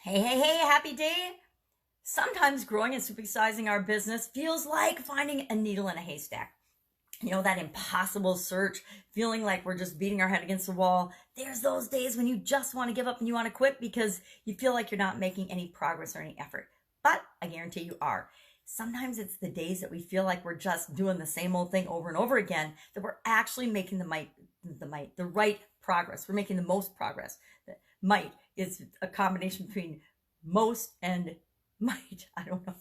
Hey, happy day. Sometimes growing and supersizing our business feels like finding a needle in a haystack. You know, that impossible search, feeling like we're just beating our head against the wall. There's those days when you just want to give up and you want to quit because you feel like you're not making any progress or any effort. But I guarantee you are. Sometimes it's the days that we feel like we're just doing the same old thing over and over again that we're actually making the right progress. We're making the most progress. The might is a combination between most and might. I don't know.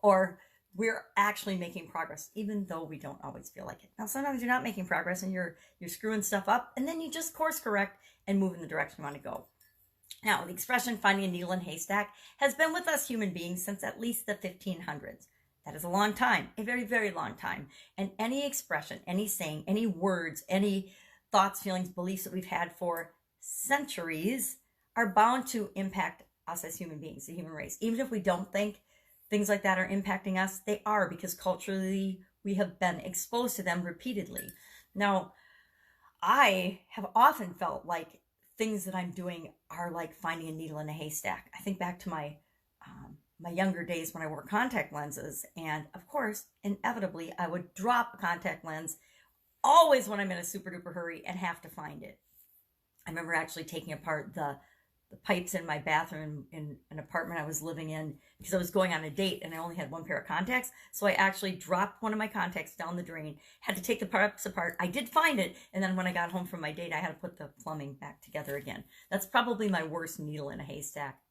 Or we're actually making progress, even though we don't always feel like it. Now, sometimes you're not making progress and you're screwing stuff up, and then you just course correct and move in the direction you want to go. Now, the expression finding a needle in a haystack has been with us human beings since at least the 1500s. That is a long time, a very, very long time. And any expression, any saying, any words, any thoughts, feelings, beliefs that we've had for centuries are bound to impact us as human beings, the human race. Even if we don't think things like that are impacting us, they are, because culturally we have been exposed to them repeatedly. Now, I have often felt like things that I'm doing are like finding a needle in a haystack. I think back to my younger days when I wore contact lenses, and of course, inevitably, I would drop a contact lens always when I'm in a super duper hurry and have to find it. I remember actually taking apart the pipes in my bathroom in an apartment I was living in because I was going on a date and I only had one pair of contacts. So I actually dropped one of my contacts down the drain, had to take the pipes apart. I did find it. And then when I got home from my date, I had to put the plumbing back together again. That's probably my worst needle in a haystack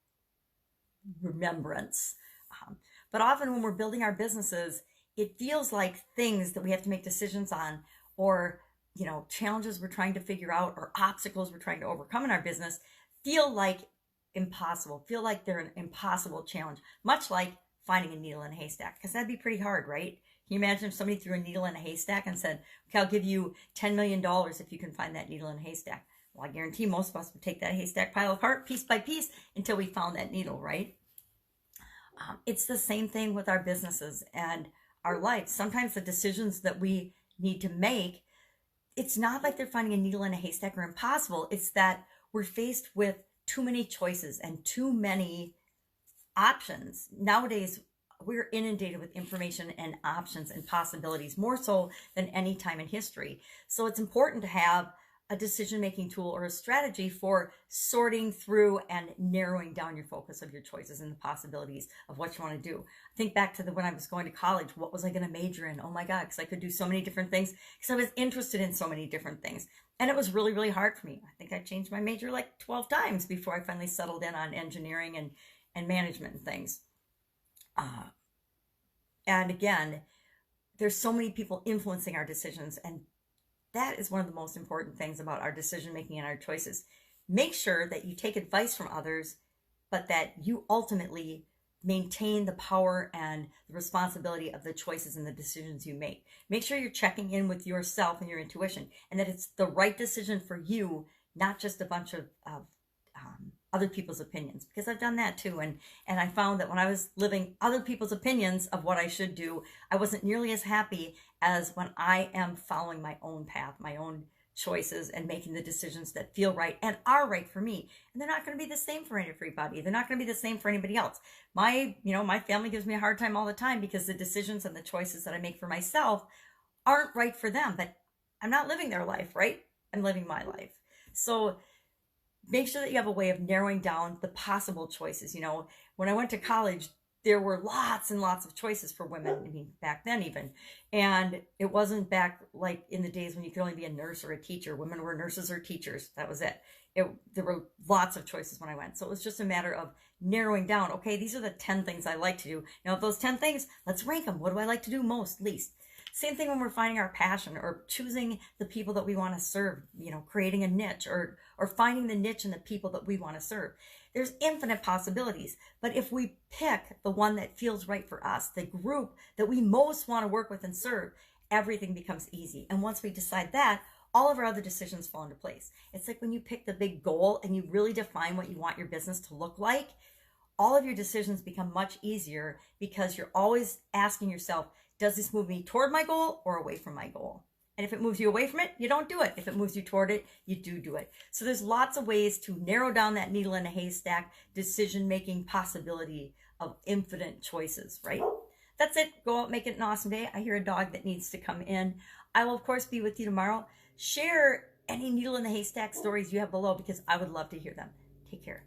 remembrance. But often when we're building our businesses, it feels like things that we have to make decisions on, or challenges we're trying to figure out, or obstacles we're trying to overcome in our business feel like impossible, feel like they're an impossible challenge, much like finding a needle in a haystack, because that'd be pretty hard, right? Can you imagine if somebody threw a needle in a haystack and said, okay, I'll give you $10 million if you can find that needle in a haystack? Well, I guarantee most of us would take that haystack pile apart piece by piece until we found that needle, right? It's the same thing with our businesses and our life. Sometimes the decisions that we need to make, it's not like they're finding a needle in a haystack or impossible. It's that we're faced with too many choices and too many options. Nowadays, we're inundated with information and options and possibilities, more so than any time in history. So it's important to have a decision-making tool or a strategy for sorting through and narrowing down your focus of your choices and the possibilities of what you want to do. Think back to when I was going to college. What was I going to major in? Oh my God, because I could do so many different things, because I was interested in so many different things. And it was really, really hard for me. I think I changed my major like 12 times before I finally settled in on engineering and management and things. And again, there's so many people influencing our decisions, and that is one of the most important things about our decision making and our choices. Make sure that you take advice from others, but that you ultimately maintain the power and the responsibility of the choices and the decisions you make. Make sure you're checking in with yourself and your intuition, and that it's the right decision for you, not just a bunch of other people's opinions, because I've done that too. And I found that when I was living other people's opinions of what I should do, I wasn't nearly as happy as when I am following my own path, my own choices, and making the decisions that feel right and are right for me. And they're not going to be the same for everybody. They're not going to be the same for anybody else. My family gives me a hard time all the time because the decisions and the choices that I make for myself aren't right for them, but I'm not living their life, right? I'm living my life. So make sure that you have a way of narrowing down the possible choices. When I went to college, there were lots and lots of choices for women. I mean, back then even. And it wasn't back like in the days when you could only be a nurse or a teacher. Women were nurses or teachers. That was it. There were lots of choices when I went. So it was just a matter of narrowing down. Okay, these are the 10 things I like to do. Now, of those 10 things, let's rank them. What do I like to do most, least? Same thing when we're finding our passion or choosing the people that we want to serve, creating a niche or finding the niche in the people that we want to serve. There's infinite possibilities, but if we pick the one that feels right for us, the group that we most want to work with and serve, everything becomes easy. And once we decide that, all of our other decisions fall into place. It's like when you pick the big goal and you really define what you want your business to look like, all of your decisions become much easier because you're always asking yourself, does this move me toward my goal or away from my goal? And if it moves you away from it, you don't do it. If it moves you toward it, you do it. So there's lots of ways to narrow down that needle in a haystack decision-making possibility of infinite choices, right? That's it. Go out, make it an awesome day. I hear a dog that needs to come in. I will, of course, be with you tomorrow. Share any needle in the haystack stories you have below because I would love to hear them. Take care.